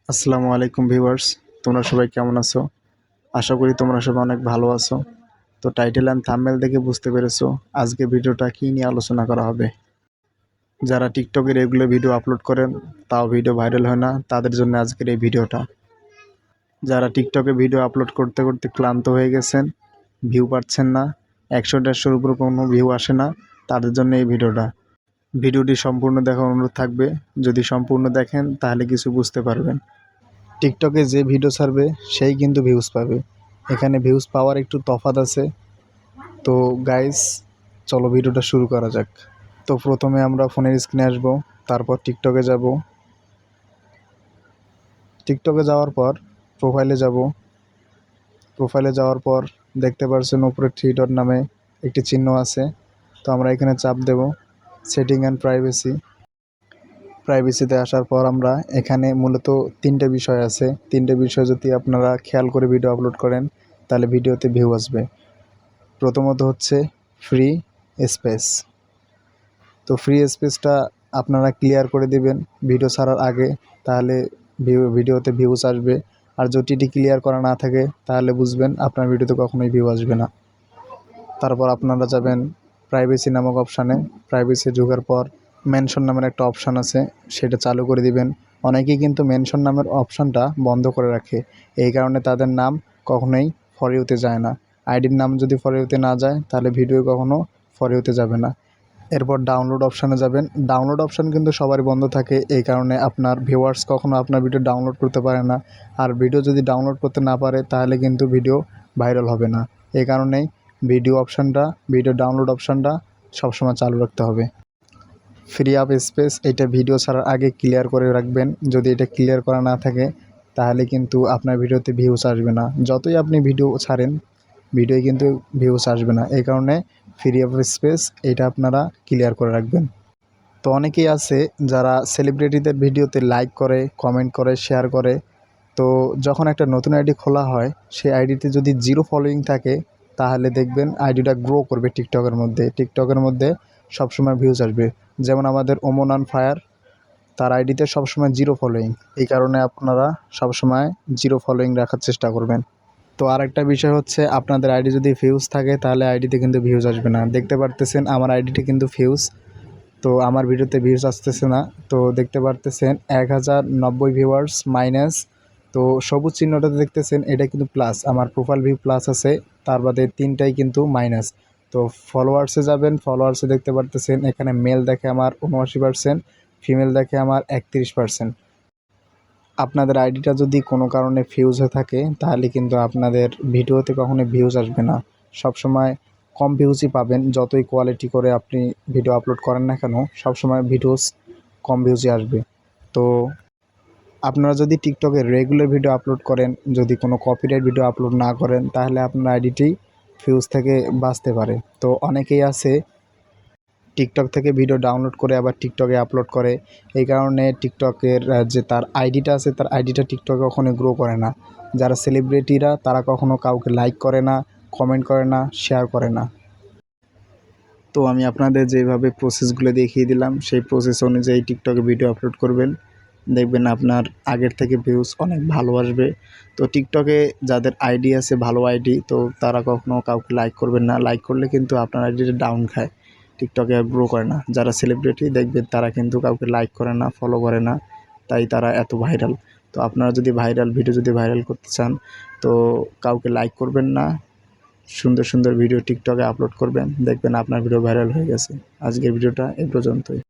আসসালামু আলাইকুম ভিউয়ার্স, তোমরা সবাই কেমন আছো? আশা করি তোমরা সবাই অনেক ভালো আছো। তো টাইটেল অ্যান্ড থাম্বনেল দেখে বুঝতে পেরেছো আজকে ভিডিওটা কী নিয়ে আলোচনা করা হবে। যারা টিকটকে রেগুলার ভিডিও আপলোড করেন তাও ভিডিও ভাইরাল হয় না, তাদের জন্য আজকের এই ভিডিওটা। যারা টিকটকে ভিডিও আপলোড করতে করতে ক্লান্ত হয়ে গেছেন, ভিউ পাচ্ছেন না, 100-150-র উপর কোনো ভিউ আসে না, তাদের জন্য এই ভিডিওটা। ভিডিওটি সম্পূর্ণ দেখার অনুরোধ থাকবে। যদি সম্পূর্ণ দেখেন তাহলে কিছু বুঝতে পারবেন। টিকটকে যে ভিডিও ছাড়বে সেই কিন্তু ভিউজ পাবে, এখানে ভিউজ পাওয়ার একটু তফাৎ আছে। তো গাইস, চলো ভিডিওটা শুরু করা যাক। তো প্রথমে আমরা ফোনের স্ক্রিনে আসব, তারপর টিকটকে যাব। টিকটকে যাওয়ার পর প্রোফাইলে যাব। প্রোফাইলে যাওয়ার পর দেখতে পাচ্ছেন উপরে থ্রি ডট নামে একটি চিহ্ন আছে। তো আমরা এখানে চাপ দেব, সেটিং অ্যান্ড প্রাইভেসি। প্রাইভেসিতে আসার পর আমরা এখানে মূলত তিনটে বিষয় আছে। তিনটে বিষয় যদি আপনারা খেয়াল করে ভিডিও আপলোড করেন তাহলে ভিডিওতে ভিউ আসবে। প্রথমত হচ্ছে ফ্রি স্পেস। তো ফ্রি স্পেসটা আপনারা ক্লিয়ার করে দিবেন ভিডিও ছাড়ার আগে, তাহলে ভিডিওতে ভিউজ আসবে। আর যদি এটি ক্লিয়ার করা না থাকে তাহলে বুঝবেন আপনার ভিডিওতে কখনোই ভিউ আসবে না। তারপর আপনারা যাবেন প্রাইভেসি নামক অপশানে। প্রাইভেসি ঢোকার পর মেনশন নামের একটা অপশান আছে, সেটা চালু করে দিবেন। অনেকেই কিন্তু মেনশন নামের অপশানটা বন্ধ করে রাখে, এই কারণে তাদের নাম কখনোই ফর ইউতে যায় না। আইডির নাম যদি ফর ইউতে না যায় তাহলে ভিডিও কখনো ফর ইউতে যাবে না। এরপর ডাউনলোড অপশানে যাবেন। ডাউনলোড অপশান কিন্তু সবারই বন্ধ থাকে, এই কারণে আপনার ভিউয়ার্স কখনো আপনার ভিডিও ডাউনলোড করতে পারে না। আর ভিডিও যদি ডাউনলোড করতে না পারে তাহলে কিন্তু ভিডিও ভাইরাল হবে না। এই কারণেই ভিডিও ডাউনলোড অপশানটা সবসময় চালু রাখতে হবে। ফ্রি আপ স্পেস এটা ভিডিও ছাড়ার আগে ক্লিয়ার করে রাখবেন। যদি এটা ক্লিয়ার করা না থাকে তাহলে কিন্তু আপনার ভিডিওতে ভিউজ আসবে না। যতই আপনি ভিডিও ছাড়েন ভিডিওয় কিন্তু ভিউজ আসবে না, এই কারণে ফ্রি আপ স্পেস এটা আপনারা ক্লিয়ার করে রাখবেন। তো অনেকেই আছে যারা সেলিব্রিটিদের ভিডিওতে লাইক করে, কমেন্ট করে, শেয়ার করে। তো যখন একটা নতুন আইডি খোলা হয় সেই আইডিতে যদি 0 ফলোয়িং থাকে তাহলে দেখবেন আইডিটা গ্রো করবে টিকটকের মধ্যে সবসময় ভিউজ আসবে। যেমন আমাদের ওমন অন ফায়ার, তার আইডিতে সবসময় 0 ফলোয়িং, এই কারণে আপনারা সবসময় 0 ফলোয়িং রাখার চেষ্টা করবেন। তো আরেকটা বিষয় হচ্ছে আপনাদের আইডি যদি ভিউজ থাকে তাহলে আইডিতে কিন্তু ভিউজ আসবে না। দেখতে পারতেছেন আমার আইডিতে কিন্তু ভিউজ, তো আমার ভিডিওতে ভিউজ আসতেছে না। তো দেখতে পারতেছেন 1090 ভিউয়ার্স মাইনাস। তো সবুজ চিহ্নটাতে দেখতেছেন এটা কিন্তু প্লাস, আমার প্রোফাইল ভিউ প্লাস আছে, তার বাদে তিনটাই কিন্তু মাইনাস। তো ফলোয়ার্সে যাবেন, ফলোয়ার্সে দেখতে পারতেছেন এখানে মেল দেখে আমার 79%, ফিমেল দেখে আমার 31%। আপনাদের আইডিটা যদি কোনো কারণে ফিউজ হয়ে থাকে তাহলে কিন্তু আপনাদের ভিডিওতে কখনোই ভিউজ আসবে না। সবসময় কম ভিউজই পাবেন, যতই কোয়ালিটি করে আপনি ভিডিও আপলোড করেন না কেন সবসময় ভিডিওস কম ভিউজই আসবে। তো আপনারা যদি টিকটকে রেগুলার ভিডিও আপলোড করেন, যদি কোনো কপিরাইট ভিডিও আপলোড না করেন তাহলে আপনার আইডিটি ভিউজ থেকে বাঁচতে পারে। তো অনেকেই আছে টিকটক থেকে ভিডিও ডাউনলোড করে আবার টিকটকে আপলোড করে, এই কারণে টিকটকের যে তার আইডিটা আছে তার আইডিটা টিকটকে কখনো গ্রো করে না। যারা সেলিব্রিটিরা তারা কখনো কাউকে লাইক করে না, কমেন্ট করে না, শেয়ার করে না। তো আমি আপনাদের যেভাবে প্রসেসগুলো দেখিয়ে দিলাম সেই প্রসেস অনুযায়ী টিকটকে ভিডিও আপলোড করবেন, দেখবেন আপনার আগের থেকে ভিউজ অনেক ভালো আসবে। তো টিকটকে যাদের আইডি আছে ভালো আইডি, তো তারা কখনো কাউকে লাইক করবেন না, লাইক করলে কিন্তু আপনার আইডিটা ডাউন খায়, টিকটকে আর গ্রো করে না। যারা সেলিব্রিটি দেখবেন তারা কিন্তু কাউকে লাইক করে না, ফলো করে না, তাই তারা এত ভাইরাল। তো আপনারা যদি ভিডিও যদি ভাইরাল করতে চান তো কাউকে লাইক করবেন না, সুন্দর সুন্দর ভিডিও টিকটকে আপলোড করবেন, দেখবেন আপনার ভিডিও ভাইরাল হয়ে গেছে। আজকের ভিডিওটা এই পর্যন্তই।